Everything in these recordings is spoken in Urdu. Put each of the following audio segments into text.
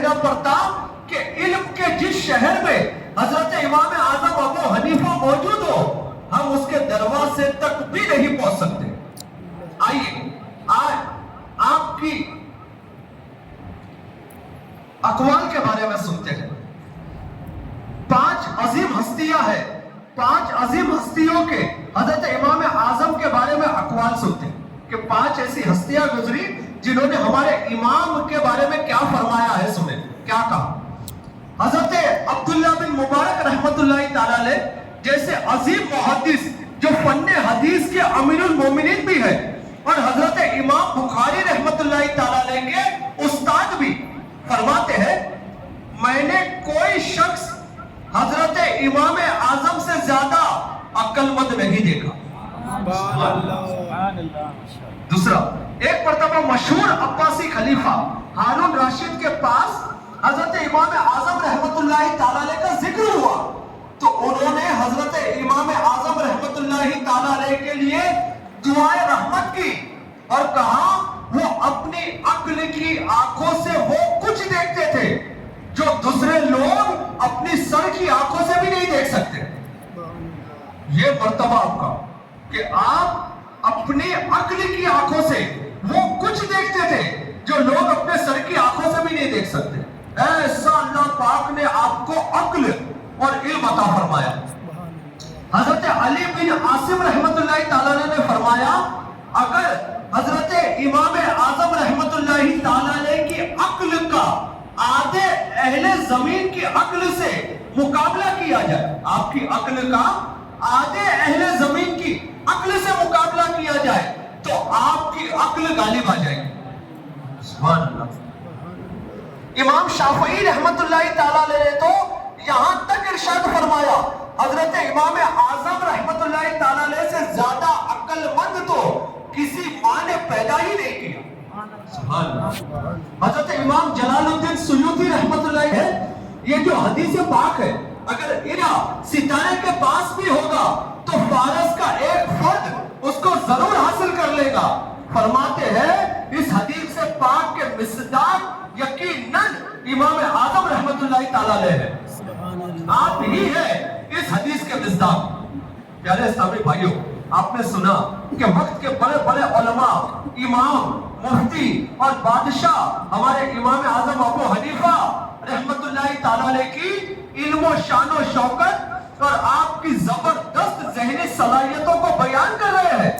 کہنا پڑتا کہ علم کے جس شہر میں حضرت امام اعظم ابو حنیفہ موجود ہو، ہم اس کے دروازے تک بھی نہیں پہنچ سکتے۔ آئیے آج آپ کی اقوال کے بارے میں سنتے ہیں۔ 5 عظیم ہستیاں ہیں، 5 عظیم ہستیوں کے حضرت امام اعظم کے بارے میں اقوال سنتے ہیں کہ 5 ایسی ہستیاں گزری جنہوں نے ہمارے امام کے بارے میں کیا فرمایا ہے۔ سنیں کیا کہا۔ حضرت عبداللہ بن مبارک رحمت اللہ تعالیٰ علیہ جیسے عظیم محدث جو فن حدیث کے امیر المومنین بھی ہے، اور حضرت امام بخاری رحمت اللہ تعالیٰ علیہ کے استاد بھی فرماتے ہیں، میں نے کوئی شخص حضرت امام اعظم سے زیادہ عقل مند نہیں دیکھا۔ دوسرا، ایک مرتبہ مشہور عباسی خلیفہ ہارون راشد کے پاس حضرت امام اعظم رحمت اللہ تعالیٰ علیہ کا ذکر ہوا، تو انہوں نے حضرت امام اعظم رحمت اللہ تعالیٰ علیہ کے لیے دعائے رحمت کی اور کہا وہ اپنی عقل کی آنکھوں سے وہ کچھ دیکھتے تھے جو دوسرے لوگ اپنی سر کی آنکھوں سے بھی نہیں دیکھ سکتے۔ یہ مرتبہ آپ کا کہ آپ اپنی عقل کی آنکھوں سے وہ کچھ دیکھتے تھے جو لوگ اپنے سر کی آنکھوں سے بھی نہیں دیکھ سکتے۔ ایسا اللہ پاک نے آپ کو عقل اور علم عطا فرمایا۔ حضرت علی بن عاصم رحمت اللہ تعالیٰ نے فرمایا، اگر حضرت امام اعظم رحمت اللہ تعالیٰ علیہ کی عقل کا آدھے اہل زمین کی عقل سے مقابلہ کیا جائے، آپ کی عقل کا آدھے اہل زمین کی عقل سے مقابلہ کیا جائے تو آپ کی عقل غالب آ جائے گی۔ سبحان اللہ۔ امام شافعی رحمت اللہ تعالیٰ علیہ نے تو یہاں تک ارشاد فرمایا، حضرت امام اعظم رحمت اللہ تعالیٰ علیہ سے زیادہ عقل مند تو کسی ماں نے پیدا ہی نہیں کیا۔ سبحان اللہ۔ حضرت امام جلال الدین سیوطی رحمت اللہ ہے، یہ جو حدیث پاک ہے اگر ستارے کے پاس بھی ہوگا تو فارس کا ایک فرد اس کو ضرور حاصل کر لے گا۔ فرماتے ہیں اس حدیث سے پاک کے مصداق یقیناً امام اعظم رحمت اللہ تعالیٰ علیہ ہے، آپ ہی ہے اس حدیث کے مصداق۔ پیارے اسلامی بھائیوں، آپ نے سنا کہ وقت کے بڑے بڑے علماء، امام، مفتی اور بادشاہ ہمارے امام اعظم ابو حنیفہ رحمت اللہ تعالیٰ علیہ کی علم و شان و شوکت اور آپ کی زبردست ذہنی صلاحیتوں کو بیان کر رہے ہیں۔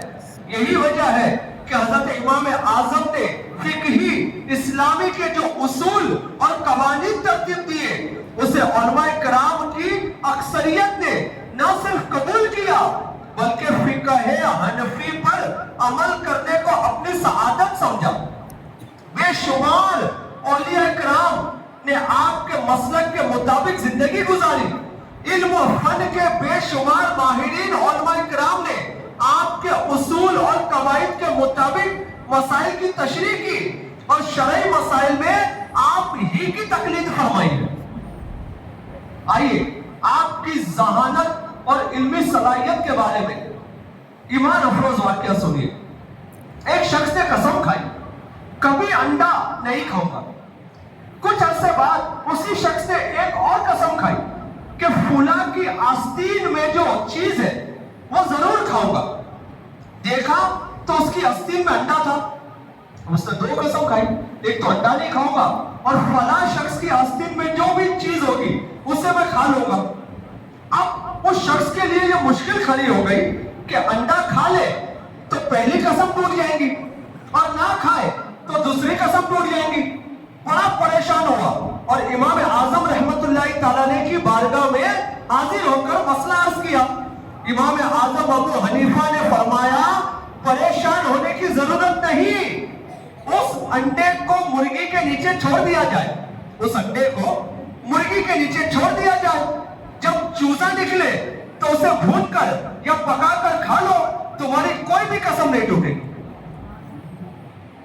یہی وجہ ہے کہ حضرت امام اعظم نے فقہی اسلامی کے جو اصول اور قوانین ترتیب دیے اسے علماء کرام کی اکثریت نے نہ صرف قبول کیا بلکہ فقہ حنفی پر عمل کرنے کو اپنی سعادت سمجھا۔ بے شمار اولیاء کرام نے آپ کے مسلک کے مطابق زندگی گزاری۔ علم و فن کے بے شمار ماہرین علماء کرام نے آپ کے اصول اور قواعد کے مطابق مسائل کی تشریح کی اور شرعی مسائل میں آپ ہی کی تقلید فرمائی ہے۔ آئیے آپ کی ذہانت اور علمی صلاحیت کے بارے میں ایمان افروز واقعہ سنیے۔ ایک شخص نے قسم کھائی کبھی انڈا نہیں کھاؤں گا۔ کچھ عرصے بعد اسی شخص نے ایک اور قسم کھائی کہ فلاں کی آستین میں جو چیز ہے وہ ضرور کھاؤں گا۔ دیکھا تو اس کی آستین میں انڈا تھا۔ اس نے 2 قسم کھائی، ایک تو انڈا نہیں کھاؤں گا اور فلاں شخص کی آستین میں جو بھی چیز ہوگی اسے میں کھا لوں گا۔ اب اس شخص کے لیے یہ مشکل کھڑی ہو گئی کہ انڈا کھا لے تو پہلی قسم ٹوٹ جائے گی اور نہ کھائے تو دوسری قسم ٹوٹ جائے گی۔ بڑا پریشان ہوا اور امام اعظم رحمت اللہ تعالیٰ نے کی بارگاہ میں حاضر ہو کر مسئلہ عرض کیا۔ امام اعظم ابو حنیفہ نے فرمایا پریشان ہونے کی ضرورت نہیں، اس انڈے کو مرغی کے نیچے چھوڑ دیا جائے، اس انڈے کو مرغی کے نیچے چھوڑ دیا جائے، جب چوزا نکلے تو اسے بھون کر یا پکا کر کھا لو، تمہاری کوئی بھی قسم نہیں ٹوٹے گی۔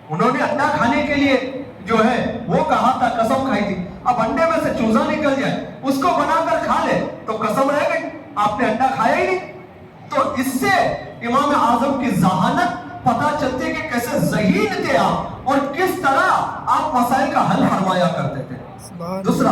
انہوں نے انڈا کھانے کے لیے جو ہے وہ کہا تھا، قسم کھائی تھی، اب انڈے میں سے چوزا نکل جائے اس کو بنا کر کھا لے تو قسم رہ گئی، آپ نے انڈا کھایا ہی نہیں۔ تو اس سے امام اعظم کی ذہانت پتہ چلتی ہے کہ کیسے ذہین تھے تھے آپ اور کس طرح آپ مسائل کا حل فرمایا کرتے تھے. دوسرا